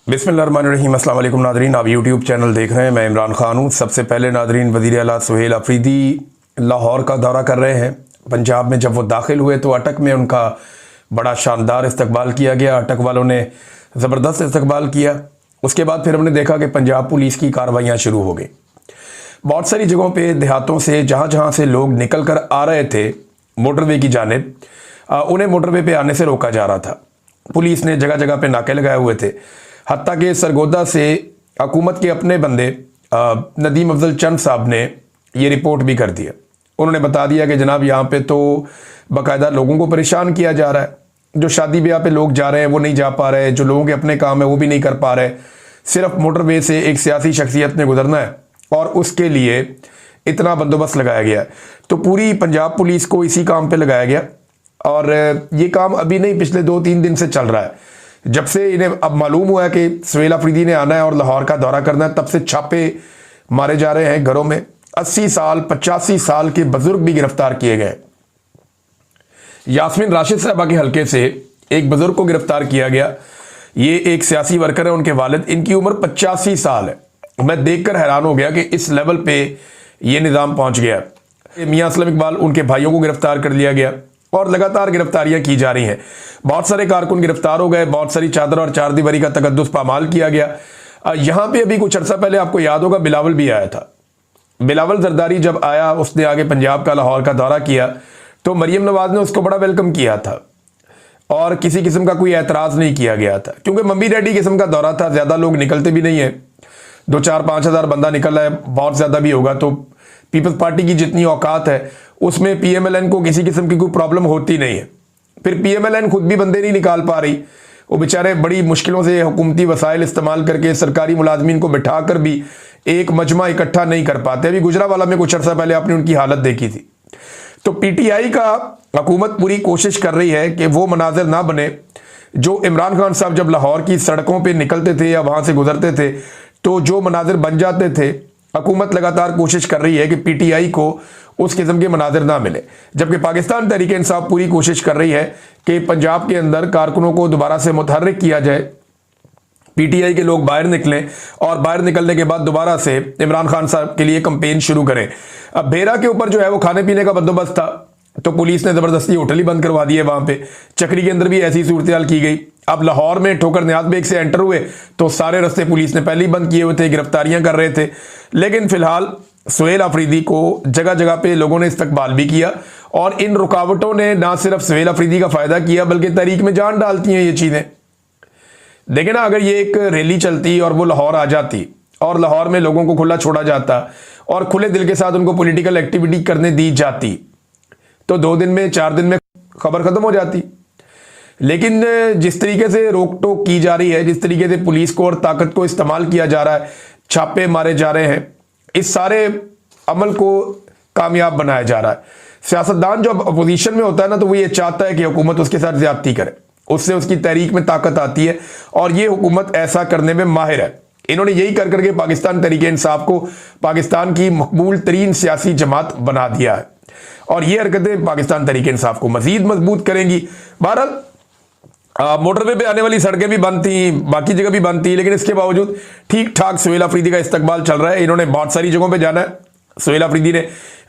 बिस्मिल्लाहिर्रहमानिर्रहीम। अस्सलाम वालेकुम नादरीन, आप यूट्यूब चैनल देख रहे हैं। मैं इमरान खान हूँ। सबसे पहले नादरीन, वज़ीर आला सुहेल अफरीदी लाहौर का दौरा कर रहे हैं। पंजाब में जब वो दाखिल हुए तो अटक में उनका बड़ा शानदार इस्तकबाल किया गया। अटक वालों ने ज़बरदस्त इस्तकबाल किया। उसके बाद फिर हमने देखा कि पंजाब पुलिस की कार्रवाइयाँ शुरू हो गई। बहुत सारी जगहों पे देहातों से जहाँ जहाँ से लोग निकल कर आ रहे थे मोटरवे की जानिब, उन्हें मोटरवे पे आने से रोका जा रहा था। पुलिस ने जगह जगह पे नाके लगाए हुए थे। हत्ता कि सरगोदा से हुकूमत के अपने बंदे नदीम अफजल चंद साहब ने ये रिपोर्ट भी कर दिया। उन्होंने बता दिया कि जनाब यहाँ पे तो बाकायदा लोगों को परेशान किया जा रहा है। जो शादी ब्याह पे लोग जा रहे हैं वो नहीं जा पा रहे, जो लोगों के अपने काम है वो भी नहीं कर पा रहे। सिर्फ मोटरवे से एक सियासी शख्सियत ने गुजरना है और उसके लिए इतना बंदोबस्त लगाया गया है। तो पूरी पंजाब पुलिस को इसी काम पे लगाया गया और ये काम अभी नहीं, पिछले 2-3 दिन से चल रहा है। जब से इन्हें अब मालूम हुआ है कि सुहेल अफरीदी ने आना है और लाहौर का दौरा करना है, तब से छापे मारे जा रहे हैं घरों में। 80 साल 85 साल के बुजुर्ग भी गिरफ्तार किए गए। यास्मीन राशिद साहबा के हल्के से एक बुजुर्ग को गिरफ्तार किया गया। ये एक सियासी वर्कर है, उनके वालिद, इनकी उम्र 85 साल है। मैं देखकर हैरान हो गया कि इस लेवल पे ये निज़ाम पहुंच गया। मियां असलम इकबाल, उनके भाइयों को गिरफ्तार कर लिया गया और लगातार गिरफ्तारियां की जा रही हैं। बहुत सारे कारकुन गिरफ्तार हो गए। बहुत सारी चादर और चारदीवारी का तकद्दुस पामाल किया गया। यहां पे अभी कुछ अर्सा पहले आपको याद होगा बिलावल भी आया था। बिलावल जरदारी जब आया, उसने आगे पंजाब का लाहौर का दौरा किया तो मरियम नवाज ने उसको बड़ा वेलकम किया था और किसी किस्म का कोई एतराज़ नहीं किया गया था, क्योंकि मम्मी डैडी किस्म का दौरा था। ज़्यादा लोग निकलते भी नहीं है, 2-4-5 हज़ार बंदा निकल रहा है, बहुत ज़्यादा भी होगा। तो पीपल्स पार्टी की जितनी औकात है उसमें पीएमएलएन को किसी किस्म की कोई प्रॉब्लम होती नहीं है। फिर पीएमएलएन खुद भी बंदे नहीं निकाल पा रही। वो बेचारे बड़ी मुश्किलों से हुकूमती वसाइल इस्तेमाल करके सरकारी मुलाजमीन को बिठा कर भी एक मजमा इकट्ठा नहीं कर पाते। अभी गुजरावाला में कुछ अर्सा पहले आपने उनकी हालत देखी थी। तो पीटीआई का हुकूमत पूरी कोशिश कर रही है कि वो मनाजिर ना बने जो इमरान खान साहब जब लाहौर की सड़कों पर निकलते थे या वहाँ से गुजरते थे तो जो मनाजिर बन जाते थे। हुकूमत लगातार कोशिश कर रही है कि पीटीआई को उस किस्म के मनाजिर ना मिले, जबकि पाकिस्तान तहरीक इंसाफ पूरी कोशिश कर रही है कि पंजाब के अंदर कारकुनों को दोबारा से मुतहर्रिक किया जाए, पीटीआई के लोग बाहर निकलें और बाहर निकलने के बाद दोबारा से इमरान खान साहब के लिए कैंपेन शुरू करें। अब भेरा के ऊपर जो है वो खाने पीने का बंदोबस्त था, तो पुलिस ने ज़बरदस्ती होटल ही बंद करवा दिए वहाँ पे। चक्री के अंदर भी ऐसी सूरत की गई। अब लाहौर में ठोकर न्याज बेग से एंटर हुए तो सारे रास्ते पुलिस ने पहले ही बंद किए हुए थे, गिरफ्तारियां कर रहे थे। लेकिन फिलहाल सुहेल अफरीदी को जगह जगह पे लोगों ने इस्तकबाल भी किया और इन रुकावटों ने ना सिर्फ सुहेल अफरीदी का फ़ायदा किया बल्कि तहरीक में जान डालती हैं ये चीज़ें। देखें ना, अगर ये एक रैली चलती और वो लाहौर आ जाती और लाहौर में लोगों को खुला छोड़ा जाता और खुले दिल के साथ उनको पॉलिटिकल एक्टिविटी करने दी जाती तो 2 दिन में 4 दिन में खबर खत्म हो जाती। लेकिन जिस तरीके से रोक टोक की जा रही है, जिस तरीके से पुलिस को और ताकत को इस्तेमाल किया जा रहा है, छापे मारे जा रहे हैं, इस सारे अमल को कामयाब बनाया जा रहा है। सियासतदान जब अपोजिशन में होता है ना तो वो ये चाहता है कि हुकूमत उसके साथ ज्यादती करे, उससे उसकी तहरीक में ताकत आती है और ये हुकूमत ऐसा करने में माहिर है। इन्होंने यही कर करके पाकिस्तान तहरीक इंसाफ को पाकिस्तान की मकबूल तरीन सियासी जमात बना दिया है और ये हरकतें पाकिस्तान तहरीक इंसाफ को मजीद मजबूत करेंगी। बहरहाल मोटरवे पे आने वाली सड़कें भी बंद थी, बाकी जगह भी बंद थी, लेकिन इसके बावजूद ठीक ठाक सुहेल अफरीदी का इस्तकबाल चल रहा है। इन्होंने बहुत सारी जगहों पे जाना है। सुहेल अफरीदी ने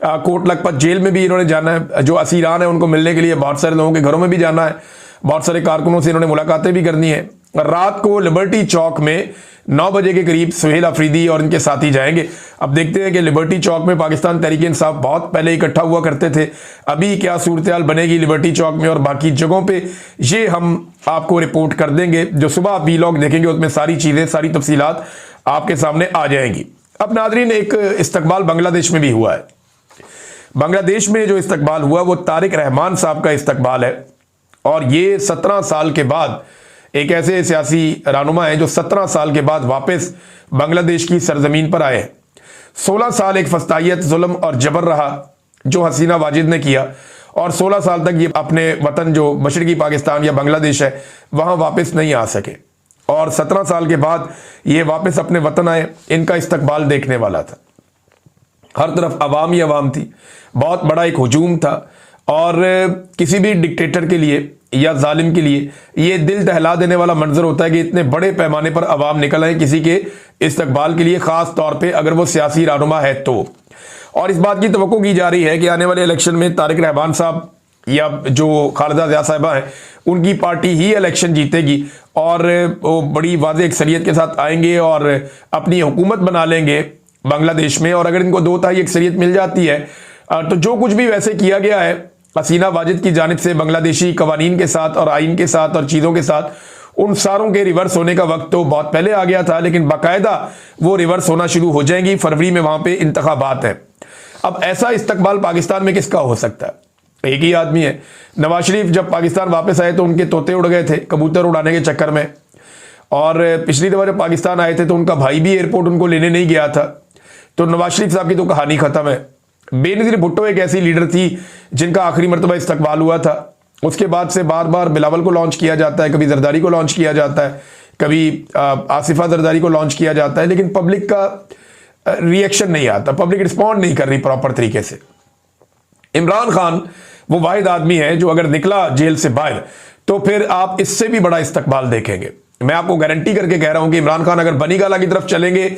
कोट लखपत जेल में भी इन्होंने जाना है, जो असीरान है उनको मिलने के लिए बहुत सारे लोगों के घरों में भी जाना है, बहुत सारे कारकुनों से इन्होंने मुलाकातें भी करनी है। रात को लिबर्टी चौक में 9 बजे के करीब सुहेल अफरीदी और इनके साथी जाएंगे। अब देखते हैं कि लिबर्टी चौक में पाकिस्तान तहरीक इंसाफ बहुत पहले इकट्ठा हुआ करते थे, अभी क्या सूरत हाल बनेगी लिबर्टी चौक में और बाकी जगहों पे, ये हम आपको रिपोर्ट कर देंगे। जो सुबह आप वीलॉग देखेंगे उसमें सारी चीज़ें, सारी तफसीलात आपके सामने आ जाएंगी। अब नादरीन, एक इस्तकबाल बांग्लादेश में भी हुआ है। बांग्लादेश में जो इस्तकबाल हुआ वो तारिक रहमान साहब का इस्तकबाल है और ये 17 साल के बाद एक ऐसे सियासी रहनुमा हैं जो 17 साल के बाद वापस बांग्लादेश की सरजमीन पर आए हैं। 16 साल एक फस्तायत, जुल्म और जबर रहा जो हसीना वाजिद ने किया और 16 साल तक ये अपने वतन जो मशरकी पाकिस्तान या बांग्लादेश है वहाँ वापस नहीं आ सके और 17 साल के बाद ये वापस अपने वतन आए। इनका इस्तकबाल देखने वाला था, हर तरफ अवाम ही अवाम थी, बहुत बड़ा एक हुजूम था और किसी भी डिक्टेटर के लिए या जालिम के लिए ये दिल दहला देने वाला मंजर होता है कि इतने बड़े पैमाने पर अवाम निकल आए किसी के इस्तकबाल के लिए, खास तौर पे अगर वो सियासी रहनुमा है तो। और इस बात की तवक्को की जा रही है कि आने वाले इलेक्शन में तारिक रहमान साहब या जो खालिदा ज़िया साहिबा हैं उनकी पार्टी ही इलेक्शन जीतेगी और वो बड़ी वाज़ेह अक्सरियत के साथ आएंगे और अपनी हुकूमत बना लेंगे बांग्लादेश में। और अगर इनको 2/3 अक्सरियत मिल जाती है तो जो कुछ भी वैसे किया गया है हसीना वाजिद की जानिब से बांग्लादेशी कवानीन के साथ और आइन के साथ और चीज़ों के साथ, उन सारों के रिवर्स होने का वक्त तो बहुत पहले आ गया था, लेकिन बाकायदा वो रिवर्स होना शुरू हो जाएंगी। फरवरी में वहां पे इंतखाबात हैं। अब ऐसा इस्तकबाल पाकिस्तान में किसका हो सकता है? एक ही आदमी है। नवाज शरीफ जब पाकिस्तान वापस आए तो उनके तोते उड़ गए थे कबूतर उड़ाने के चक्कर में, और पिछली दफा जब पाकिस्तान आए थे तो उनका भाई भी एयरपोर्ट उनको लेने नहीं गया था। तो नवाज शरीफ साहब की तो कहानी खत्म है। बेनज़ीर भुट्टो एक ऐसी लीडर थी जिनका आखिरी मरतबा इस्तकबाल हुआ था। उसके बाद से बार बार बिलावल को लॉन्च किया जाता है, कभी जरदारी को लॉन्च किया जाता है, कभी आसिफा जरदारी को लॉन्च किया जाता है, लेकिन पब्लिक का रिएक्शन नहीं आता, पब्लिक रिस्पॉन्ड नहीं कर रही प्रॉपर तरीके से। इमरान खान वो वाहिद आदमी है जो अगर निकला जेल से बाहर तो फिर आप इससे भी बड़ा इस्तकबाल देखेंगे। मैं आपको गारंटी करके कह रहा हूं कि इमरान खान अगर बनी गाला की तरफ चलेंगे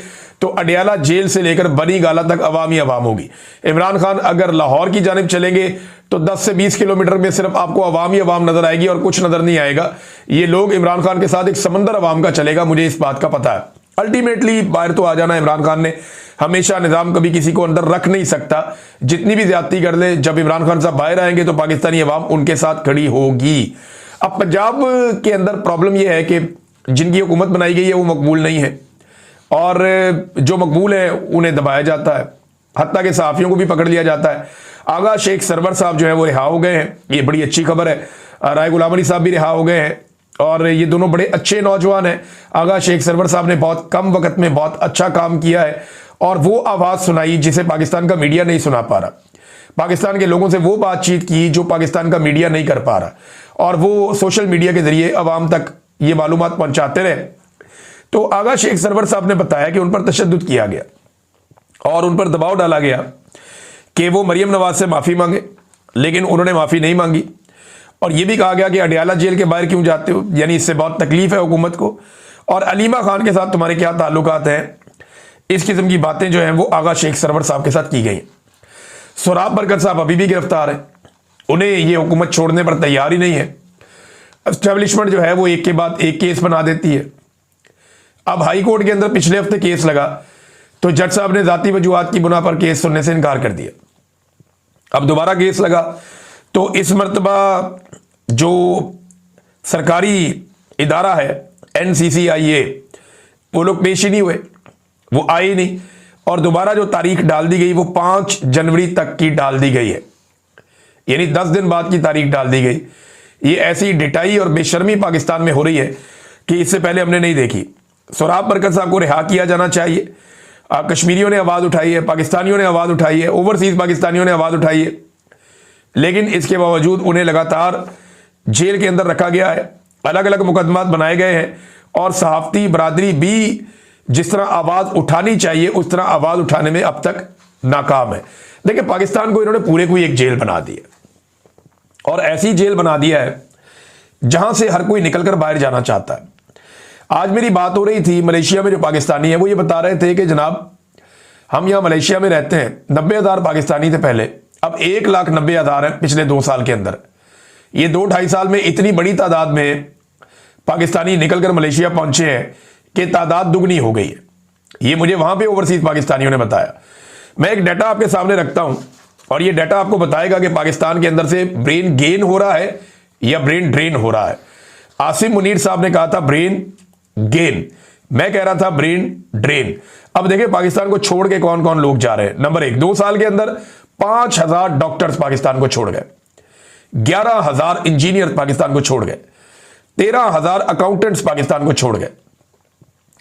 तो अडियाला जेल से लेकर बनी गाला तक अवाम ही अवाम होगी। इमरान खान अगर लाहौर की जानिब चलेंगे तो 10 से 20 किलोमीटर में सिर्फ आपको अवाम ही अवाम नजर आएगी और कुछ नजर नहीं आएगा। ये लोग इमरान खान के साथ एक समंदर अवाम का चलेगा, मुझे इस बात का पता है। अल्टीमेटली बाहर तो आ जाना इमरान खान ने, हमेशा निजाम कभी किसी को अंदर रख नहीं सकता, जितनी भी ज्यादती कर ले। जब इमरान खान साहब बाहर आएंगे तो पाकिस्तानी अवाम उनके साथ खड़ी होगी। अब पंजाब के अंदर प्रॉब्लम यह है कि जिनकी हुकूमत बनाई गई है वो मकबूल नहीं है और जो मकबूल है उन्हें दबाया जाता है, हत्ता के सहाफ़ियों को भी पकड़ लिया जाता है। आगा शेख सरवर साहब जो है वो रिहा हो गए हैं, ये बड़ी अच्छी खबर है। राय गुलाम अली साहब भी रिहा हो गए हैं और ये दोनों बड़े अच्छे नौजवान हैं। आगा शेख सरवर साहब ने बहुत कम वक्त में बहुत अच्छा काम किया है और वो आवाज़ सुनाई जिसे पाकिस्तान का मीडिया नहीं सुना पा रहा। पाकिस्तान के लोगों से वो बातचीत की जो पाकिस्तान का मीडिया नहीं कर पा रहा और वो सोशल मीडिया के जरिए अवाम तक ये मालूमात पहुंचाते रहे। तो आगा शेख सरवर साहब ने बताया कि उन पर तशद्दुद किया गया और उन पर दबाव डाला गया कि वो मरियम नवाज से माफ़ी मांगे, लेकिन उन्होंने माफ़ी नहीं मांगी। और ये भी कहा गया कि अडियाला जेल के बाहर क्यों जाते हो, यानी इससे बहुत तकलीफ है हुकूमत को, और अलीमा खान के साथ तुम्हारे क्या ताल्लुकात हैं। इस किस्म की बातें जो हैं वो आगा शेख सरवर साहब के साथ की गई। सोराब बरकत साहब अभी भी गिरफ्तार है, उन्हें ये हुकूमत छोड़ने पर तैयार ही नहीं है। एस्टेब्लिशमेंट जो है वो एक के बाद एक केस बना देती है। अब हाई कोर्ट के अंदर पिछले हफ्ते केस लगा तो जज साहब ने जाती वजूहात की बुना पर केस सुनने से इनकार कर दिया। अब दोबारा केस लगा तो इस मर्तबा जो सरकारी इदारा है NCCIA वो लोग पेश ही नहीं हुए, वो आए ही नहीं, और दोबारा जो तारीख डाल दी गई वो 5 जनवरी तक की डाल दी गई है, यानी 10 दिन बाद की तारीख डाल दी गई। ये ऐसी डिटाई और बेशर्मी पाकिस्तान में हो रही है कि इससे पहले हमने नहीं देखी। सोराब बरकत साहब को रिहा किया जाना चाहिए। कश्मीरियों ने आवाज़ उठाई है, पाकिस्तानियों ने आवाज़ उठाई है, ओवरसीज पाकिस्तानियों ने आवाज़ उठाई है, लेकिन इसके बावजूद उन्हें लगातार जेल के अंदर रखा गया है, अलग अलग मुकदमात बनाए गए हैं और सहाफ़ती बरादरी भी जिस तरह आवाज़ उठानी चाहिए उस तरह आवाज़ उठाने में अब तक नाकाम है। देखिए, पाकिस्तान को इन्होंने पूरे को एक जेल बना दी है और ऐसी जेल बना दिया है जहां से हर कोई निकलकर बाहर जाना चाहता है। आज मेरी बात हो रही थी, मलेशिया में जो पाकिस्तानी है वो ये बता रहे थे कि जनाब हम यहां मलेशिया में रहते हैं, 90,000 पाकिस्तानी थे पहले, अब 1,90,000 है पिछले 2 साल के अंदर। ये 2-2.5 साल में इतनी बड़ी तादाद में पाकिस्तानी निकलकर मलेशिया पहुंचे हैं कि तादाद दुगनी हो गई है। ये मुझे वहां पे ओवरसीज पाकिस्तानियों ने बताया। मैं एक डाटा आपके सामने रखता हूं और ये डाटा आपको बताएगा कि पाकिस्तान के अंदर से ब्रेन गेन हो रहा है या ब्रेन ड्रेन हो रहा है। आसिम मुनीर साहब ने कहा था ब्रेन गेन, मैं कह रहा था ब्रेन ड्रेन। अब देखिए पाकिस्तान को छोड़ के कौन कौन लोग जा रहे हैं। नंबर 1, 2 साल के अंदर 5,000 डॉक्टर्स पाकिस्तान को छोड़ गए, 11,000 इंजीनियर पाकिस्तान को छोड़ गए, 13,000 अकाउंटेंट्स पाकिस्तान को छोड़ गए।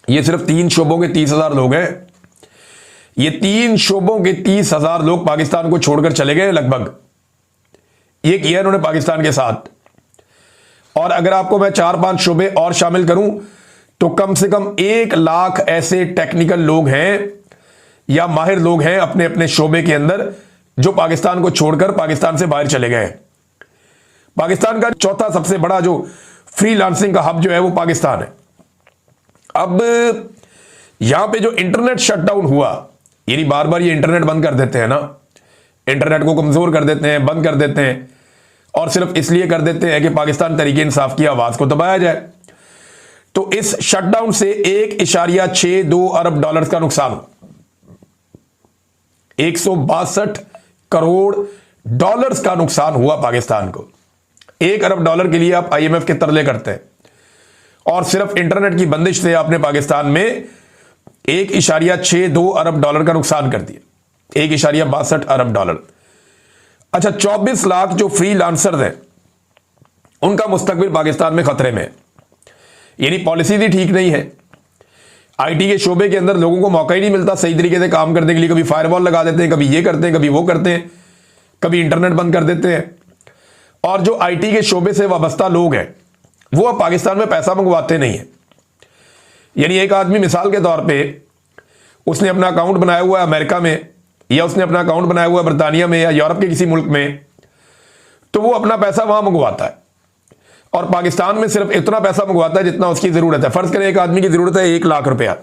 ये सिर्फ 3 शोबों के 30,000 लोग हैं। ये 3 शोबों के 30,000 लोग पाकिस्तान को छोड़कर चले गए लगभग। ये किया इन्होंने पाकिस्तान के साथ। और अगर आपको मैं 4-5 शोबे और शामिल करूं तो कम से कम 1 लाख ऐसे टेक्निकल लोग हैं या माहिर लोग हैं अपने अपने शोबे के अंदर जो पाकिस्तान को छोड़कर पाकिस्तान से बाहर चले गए। पाकिस्तान का चौथा सबसे बड़ा जो फ्रीलांसिंग का हब जो है वो पाकिस्तान है। अब यहां पे जो इंटरनेट शटडाउन हुआ, यानी बार बार ये इंटरनेट बंद कर देते हैं ना, इंटरनेट को कमजोर कर देते हैं, बंद कर देते हैं, और सिर्फ इसलिए कर देते हैं कि पाकिस्तान तहरीक इंसाफ की आवाज को दबाया जाए। तो इस शटडाउन से 1.62 अरब डॉलर का नुकसान हुआ। 162 करोड़ डॉलर्स का नुकसान हुआ पाकिस्तान को। 1 अरब डॉलर के लिए आप IMF के तरले करते हैं, और सिर्फ इंटरनेट की बंदिश से आपने पाकिस्तान में 1.62 अरब डॉलर का नुकसान कर दिया। 1.62 अरब डॉलर। अच्छा, 24 लाख जो फ्रीलांसर्स हैं उनका मुस्तकबिल पाकिस्तान में खतरे में है, यानी पॉलिसी भी ठीक नहीं है। IT के शोबे के अंदर लोगों को मौका ही नहीं मिलता सही तरीके से काम करने के लिए। कभी फायरवॉल लगा देते हैं, कभी ये करते हैं, कभी वो करते हैं, कभी इंटरनेट बंद कर देते हैं। और जो IT के शोबे से वाबस्ता लोग हैं वो अब पाकिस्तान में पैसा मंगवाते नहीं है। यानी एक आदमी मिसाल के तौर पे उसने अपना अकाउंट बनाया हुआ है अमेरिका में, या उसने अपना अकाउंट बनाया हुआ है बरतानिया में या यूरोप के किसी मुल्क में, तो वो अपना पैसा वहां मंगवाता है और पाकिस्तान में सिर्फ इतना पैसा मंगवाता है जितना उसकी जरूरत है। फर्ज करें एक आदमी की जरूरत है 1 लाख रुपया,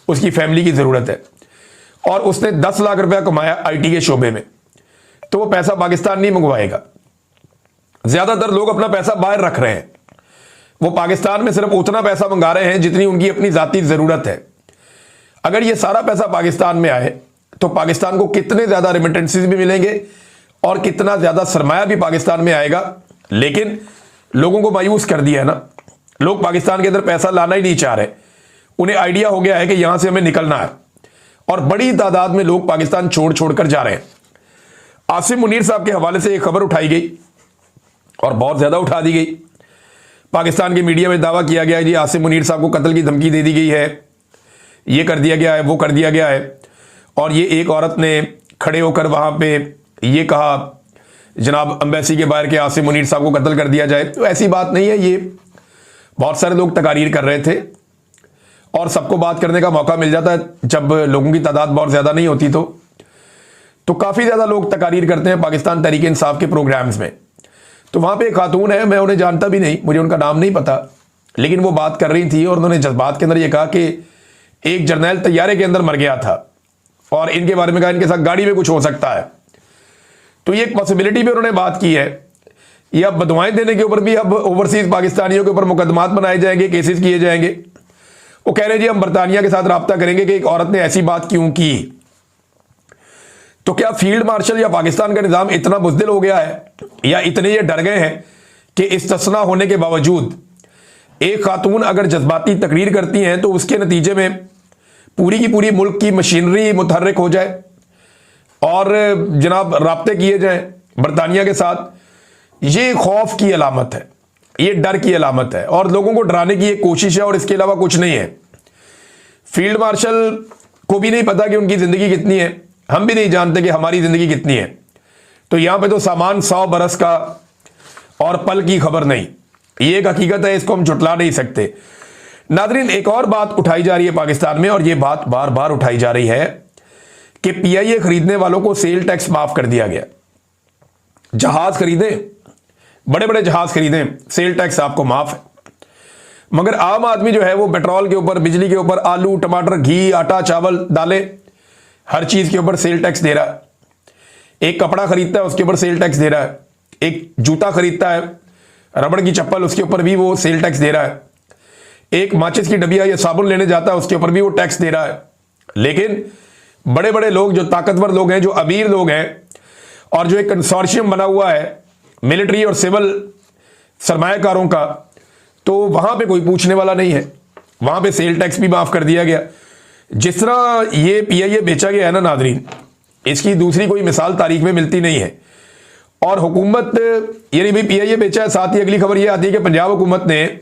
उसकी फैमिली की जरूरत है, और उसने 10 लाख रुपया कमाया IT के शोबे में, तो वो पैसा पाकिस्तान नहीं मंगवाएगा। ज्यादातर लोग अपना पैसा बाहर रख रहे हैं, वो पाकिस्तान में सिर्फ उतना पैसा मंगा रहे हैं जितनी उनकी अपनी जाती जरूरत है। अगर ये सारा पैसा पाकिस्तान में आए तो पाकिस्तान को कितने ज्यादा रेमिटेंसेस भी मिलेंगे और कितना ज्यादा सरमाया भी पाकिस्तान में आएगा। लेकिन लोगों को मायूस कर दिया है ना, लोग पाकिस्तान के अंदर पैसा लाना ही नहीं चाह रहे। उन्हें आइडिया हो गया है कि यहां से हमें निकलना है, और बड़ी तादाद में लोग पाकिस्तान छोड़ छोड़कर जा रहे हैं। आसिम मुनीर साहब के हवाले से एक खबर उठाई गई और बहुत ज्यादा उठा दी गई। पाकिस्तान के मीडिया में दावा किया गया है जी आसिम मुनीर साहब को कत्ल की धमकी दे दी गई है, ये कर दिया गया है, वो कर दिया गया है। और ये एक औरत ने खड़े होकर वहां पे ये कहा जनाब एम्बेसी के बाहर के आसिम मुनीर साहब को कत्ल कर दिया जाए। तो ऐसी बात नहीं है, ये बहुत सारे लोग तकारीर कर रहे थे, और सबको बात करने का मौका मिल जाता है जब लोगों की तादाद बहुत ज्यादा नहीं होती। तो काफी ज्यादा लोग तकारीर करते हैं पाकिस्तान तहरीक इंसाफ के प्रोग्राम्स में। तो वहां पे एक खातून है, मैं उन्हें जानता भी नहीं, मुझे उनका नाम नहीं पता, लेकिन वो बात कर रही थी और उन्होंने जज्बात के अंदर ये कहा कि एक जर्नैल तैयारे के अंदर मर गया था और इनके बारे में कहा इनके साथ गाड़ी में कुछ हो सकता है। तो ये एक पॉसिबिलिटी भी उन्होंने बात की है। ये अब बदवाएं देने के ऊपर भी अब ओवरसीज पाकिस्तानियों के ऊपर मुकदमात बनाए जाएंगे, केसेस किए जाएंगे। वो कह रहे जी हम बरतानिया के साथ राब्ता करेंगे कि एक औरत ने ऐसी बात क्यों की। तो क्या फील्ड मार्शल या पाकिस्तान का निजाम इतना बुज़दिल हो गया है, या इतने ये डर गए हैं कि इस्तिस्ना होने के बावजूद एक खातून अगर जज्बाती तकरीर करती हैं तो उसके नतीजे में पूरी की पूरी मुल्क की मशीनरी मुतहर्रिक हो जाए और जनाब राब्ते किए जाएं बरतानिया के साथ। ये खौफ की अलामत है, ये डर की अलामत है, और लोगों को डराने की एक कोशिश है और इसके अलावा कुछ नहीं है। फील्ड मार्शल को भी नहीं पता कि उनकी जिंदगी कितनी है, हम भी नहीं जानते कि हमारी जिंदगी कितनी है। तो यहां पे तो सामान 100 बरस का और पल की खबर नहीं, ये एक हकीकत है, इसको हम झुटला नहीं सकते। नादरीन, एक और बात उठाई जा रही है पाकिस्तान में, और ये बात बार बार उठाई जा रही है कि PIA खरीदने वालों को सेल टैक्स माफ कर दिया गया। जहाज खरीदे, बड़े बड़े जहाज खरीदे, सेल टैक्स आपको माफ है, मगर आम आदमी जो है वो पेट्रोल के ऊपर, बिजली के ऊपर, आलू, टमाटर, घी, आटा, चावल, दालें, हर चीज के ऊपर सेल टैक्स दे रहा है। एक कपड़ा खरीदता है उसके ऊपर सेल टैक्स दे रहा है, एक जूता खरीदता है, रबड़ की चप्पल, उसके ऊपर भी वो सेल टैक्स दे रहा है, एक माचिस की डबिया या साबुन लेने जाता है उसके ऊपर भी वो टैक्स दे रहा है। लेकिन बड़े बड़े लोग, जो ताकतवर लोग हैं, जो अमीर लोग हैं, और जो एक कंसोर्शियम बना हुआ है मिलिट्री और सिविल सरमायाकारों का, तो वहां पे कोई पूछने वाला नहीं है, वहां पे सेल टैक्स भी माफ कर दिया गया। जिस तरह ये PIA बेचा गया है ना नादरीन, इसकी दूसरी कोई मिसाल तारीख में मिलती नहीं है। और हुकूमत, यानी भाई PIA बेचा है, साथ ही अगली खबर ये आती है कि पंजाब हुकूमत ने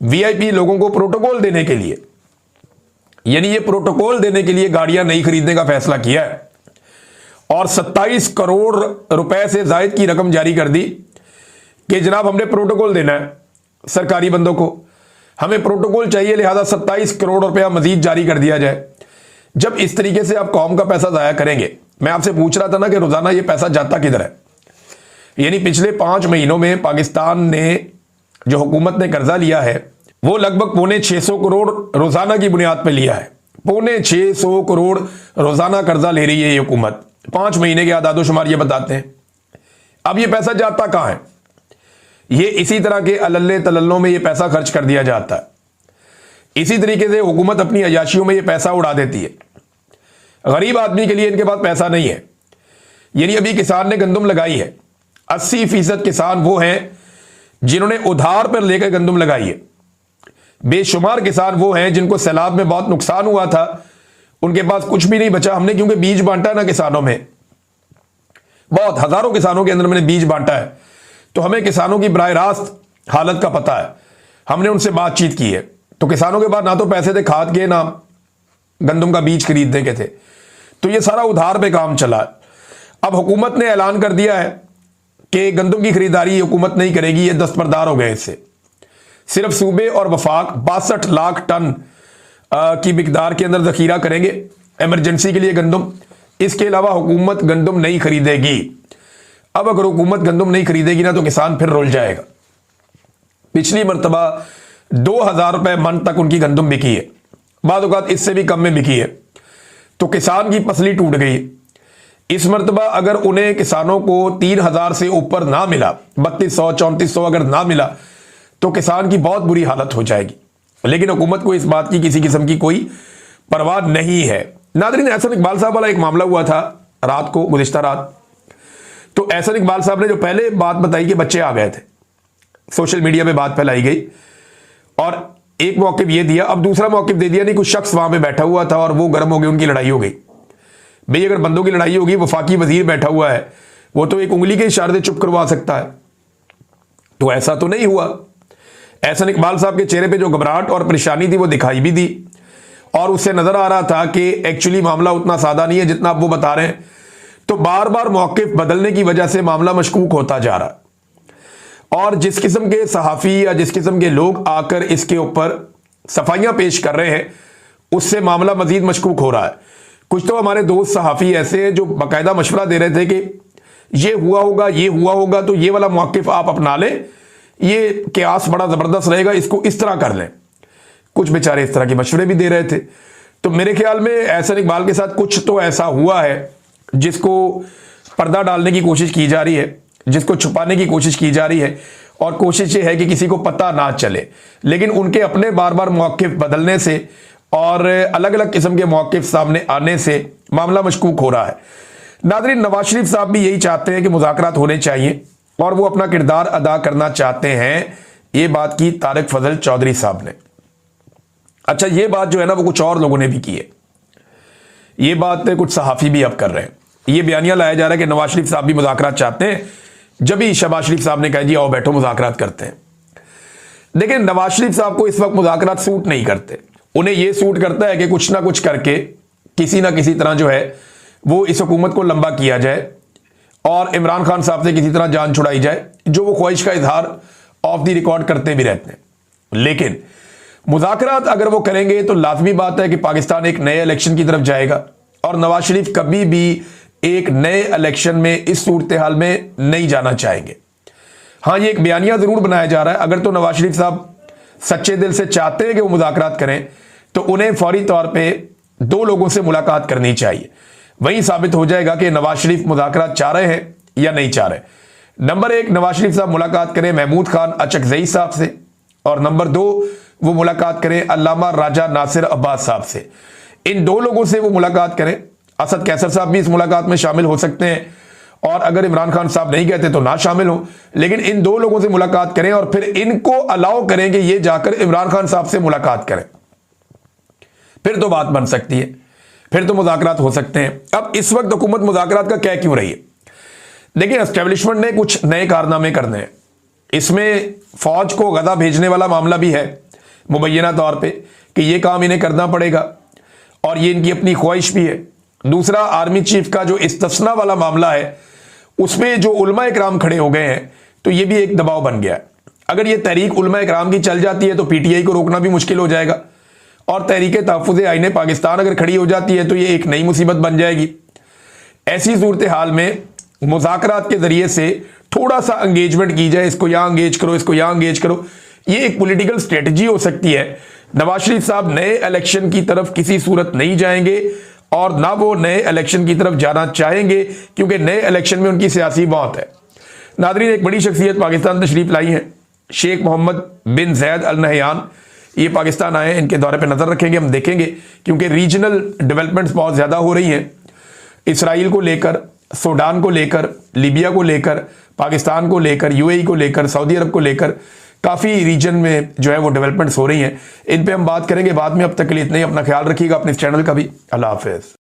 VIP लोगों को प्रोटोकॉल देने के लिए, यानी ये प्रोटोकॉल देने के लिए गाड़ियां नहीं खरीदने का फैसला किया है, और 27 करोड़ रुपए से जायद की रकम जारी कर दी कि जनाब हमने प्रोटोकॉल देना है सरकारी बंदों को, हमें प्रोटोकॉल चाहिए, लिहाजा 27 करोड़ रुपया मजीद जारी कर दिया जाए। जब इस तरीके से आप कौम का पैसा जाया करेंगे, मैं आपसे पूछ रहा था ना कि रोजाना ये पैसा जाता किधर है, यानी पिछले 5 महीनों में पाकिस्तान ने जो हुकूमत ने कर्जा लिया है वो लगभग 650 करोड़ रोजाना की बुनियाद पर लिया है। 650 करोड़ रोजाना कर्जा ले रही है ये हुकूमत। 5 महीने के आदादोशुमार ये बताते हैं। अब ये पैसा जाता कहां है? ये इसी तरह के अल्ले तलल्लों में ये पैसा खर्च कर दिया जाता है। इसी तरीके से हुकूमत अपनी अयाशियों में ये पैसा उड़ा देती है। गरीब आदमी के लिए इनके पास पैसा नहीं है। यानी अभी किसान ने गंदम लगाई है, 80% किसान वो हैं जिन्होंने उधार पर लेकर गंदम लगाई है। बेशुमार किसान वो हैं जिनको सैलाब में बहुत नुकसान हुआ था, उनके पास कुछ भी नहीं बचा। हमने क्योंकि बीज बांटा ना किसानों में, बहुत हजारों किसानों के अंदर मैंने बीज बांटा है, तो हमें किसानों की बराह रास्त हालत का पता है। हमने उनसे बातचीत की है। तो किसानों के पास ना तो पैसे थे खाद के, ना गंदम का बीज खरीदने के थे, तो ये सारा उधार पे काम चला। अब हुकूमत ने ऐलान कर दिया है कि गंदम की खरीदारी हुकूमत नहीं करेगी। ये दस्तबरदार हो गए इससे। सिर्फ सूबे और वफाक 62 लाख टन की मिकदार के अंदर जखीरा करेंगे इमरजेंसी के लिए गंदम। इसके अलावा हुकूमत गंदम नहीं खरीदेगी। अब अगर हुकूमत गंदम नहीं खरीदेगी ना तो किसान फिर रुल जाएगा। पिछली मरतबा 2000 रुपए मन तक उनकी गंदम बिकी है, बाद औक़ात इससे भी कम में बिकी है, तो किसान की पसली टूट गई। इस मरतबा अगर उन्हें किसानों को 3000 से ऊपर ना मिला, 3200 3400 अगर ना मिला, तो किसान की बहुत बुरी हालत हो जाएगी। लेकिन हुकूमत को इस बात की किसी किस्म की कोई परवाह नहीं है। नाज़रीन, एहसन इकबाल साहब वाला एक मामला हुआ था रात को, गुज़िश्ता रात। तो एहसन इकबाल साहब ने जो पहले बात बताई कि बच्चे आ गए थे, सोशल मीडिया पे बात फैलाई गई और एक मौक़िफ़ ये दिया। अब दूसरा मौक़िफ़ दे दिया, नहीं कुछ शख्स वहां पे बैठा हुआ था और वो गर्म हो गई, उनकी लड़ाई हो गई। भाई अगर बंदों की लड़ाई होगी, वफाकी वजीर बैठा हुआ है, वो तो एक उंगली के इशारे से चुप करवा सकता है। तो ऐसा तो नहीं हुआ। एहसन इकबाल साहब के चेहरे पे जो घबराहट और परेशानी थी वो दिखाई भी दी और उससे नजर आ रहा था कि एक्चुअली मामला उतना सादा नहीं है जितना आप वो बता रहे हैं। तो बार बार मौक़िफ़ बदलने की वजह से मामला मशकूक होता जा रहा है और जिस किस्म के सहाफ़ी या जिस किस्म के लोग आकर इसके ऊपर सफाइयां पेश कर रहे हैं उससे मामला मजीद मशकूक हो रहा है। कुछ तो हमारे दोस्त सहाफ़ी ऐसे हैं जो बाकायदा मशवरा दे रहे थे कि ये हुआ होगा, ये हुआ होगा, तो ये वाला मौक़िफ़ आप अपना लें, ये क्यास बड़ा ज़बरदस्त रहेगा, इसको इस तरह कर लें। कुछ बेचारे इस तरह के मशवरे भी दे रहे थे। तो मेरे ख्याल में एहसन इकबाल के साथ कुछ तो ऐसा हुआ है जिसको पर्दा डालने की कोशिश की जा रही है, जिसको छुपाने की कोशिश की जा रही है और कोशिश ये है कि किसी को पता ना चले। लेकिन उनके अपने बार बार मौक़िफ़ बदलने से और अलग अलग किस्म के मौक़िफ़ सामने आने से मामला मशकूक हो रहा है। नाज़रीन, नवाज शरीफ साहब भी यही चाहते हैं कि मुज़ाकरात होने चाहिए और वो अपना किरदार अदा करना चाहते हैं। ये बात की तारिक फजल चौधरी साहब ने। अच्छा, ये बात जो है ना वो कुछ और लोगों ने भी की है। ये बात कुछ सहाफ़ी भी अब कर रहे हैं। ये बयानिया लाया जा रहा है कि नवाज शरीफ साहब भी मुज़ाकरात चाहते हैं। जब ही शहबाज शरीफ साहब ने कहा जी आओ बैठो मुज़ाकरात करते हैं। लेकिन नवाज शरीफ साहब को इस वक्त मुज़ाकरात सूट नहीं करते। उन्हें यह सूट करता है कि कुछ ना कुछ करके किसी ना किसी तरह जो है वो इस हुकूमत को लंबा किया जाए और इमरान खान साहब से किसी तरह जान छुड़ाई जाए, जो वो ख्वाहिश का इजहार ऑफ द रिकॉर्ड करते भी रहते हैं। लेकिन मुज़ाकरात अगर वो करेंगे तो लाजमी बात है कि पाकिस्तान एक नए इलेक्शन की तरफ जाएगा और नवाज शरीफ कभी भी एक नए इलेक्शन में इस सूरत हाल में नहीं जाना चाहेंगे। हाँ, ये एक बयानिया जरूर बनाया जा रहा है। अगर तो नवाज शरीफ साहब सच्चे दिल से चाहते हैं कि वो मुज़ाकरात करें तो उन्हें फौरी तौर पर 2 लोगों से मुलाकात करनी चाहिए। वही साबित हो जाएगा कि नवाज शरीफ मुज़ाकरात चाह रहे हैं या नहीं चाह रहे। नंबर 1, नवाज शरीफ साहब मुलाकात करें महमूद खान अचकज़ई साहब से और नंबर 2 वो मुलाकात करें अल्लामा राजा नासिर अब्बास साहब से। इन 2 लोगों से वो मुलाकात करें। असद कैसर साहब भी इस मुलाकात में शामिल हो सकते हैं और अगर इमरान खान साहब नहीं कहते तो ना शामिल हो, लेकिन इन 2 लोगों से मुलाकात करें और फिर इनको अलाउ करें कि ये जाकर इमरान खान साहब से मुलाकात करें। फिर तो बात बन सकती है, फिर तो मुज़ाकरात हो सकते हैं। अब इस वक्त हुकूमत मुज़ाकरात का कह क्यों रही है? देखिए, एस्टेब्लिशमेंट ने कुछ नए कारनामे करने हैं। इसमें फौज को गजा भेजने वाला मामला भी है मुबैना तौर पे कि ये काम इन्हें करना पड़ेगा और ये इनकी अपनी ख्वाहिश भी है। दूसरा, आर्मी चीफ का जो इस्तिस्ना वाला मामला है उसमें जो उलमा इकराम खड़े हो गए हैं तो ये भी एक दबाव बन गया है। अगर ये तहरीक उलमा इकराम की चल जाती है तो पीटीआई को रोकना भी मुश्किल हो जाएगा और तहरीक तहफ़्फ़ुज़ आईन पाकिस्तान अगर खड़ी हो जाती है तो ये एक नई मुसीबत बन जाएगी। ऐसी सूरत हाल में मुज़ाकरात के ज़रिए से थोड़ा सा एंगेजमेंट की जाए, इसको यहां एंगेज करो, इसको यहां एंगेज करो, ये एक पॉलिटिकल स्ट्रेटजी हो सकती है। नवाज शरीफ साहब नए इलेक्शन की तरफ किसी सूरत नहीं जाएंगे और ना वो नए इलेक्शन की तरफ जाना चाहेंगे, क्योंकि नए इलेक्शन में उनकी सियासी मौत है। नादरीन, एक बड़ी शख्सियत पाकिस्तान तशरीफ लाई हैं, शेख मोहम्मद बिन जैद अल नहयान। ये पाकिस्तान आए, इनके दौरे पर नजर रखेंगे, हम देखेंगे, क्योंकि रीजनल डेवलपमेंट्स बहुत ज्यादा हो रही हैं, इसराइल को लेकर, सूडान को लेकर, लीबिया को लेकर, पाकिस्तान को लेकर, यूएई को लेकर, सऊदी अरब को लेकर, काफ़ी रीजन में जो है वो डेवलपमेंट्स हो रही हैं। इन पे हम बात करेंगे बाद में। अब तक के लिए इतना ही। अपना ख्याल रखिएगा, अपने इस चैनल का भी। अल्लाह हाफिज़।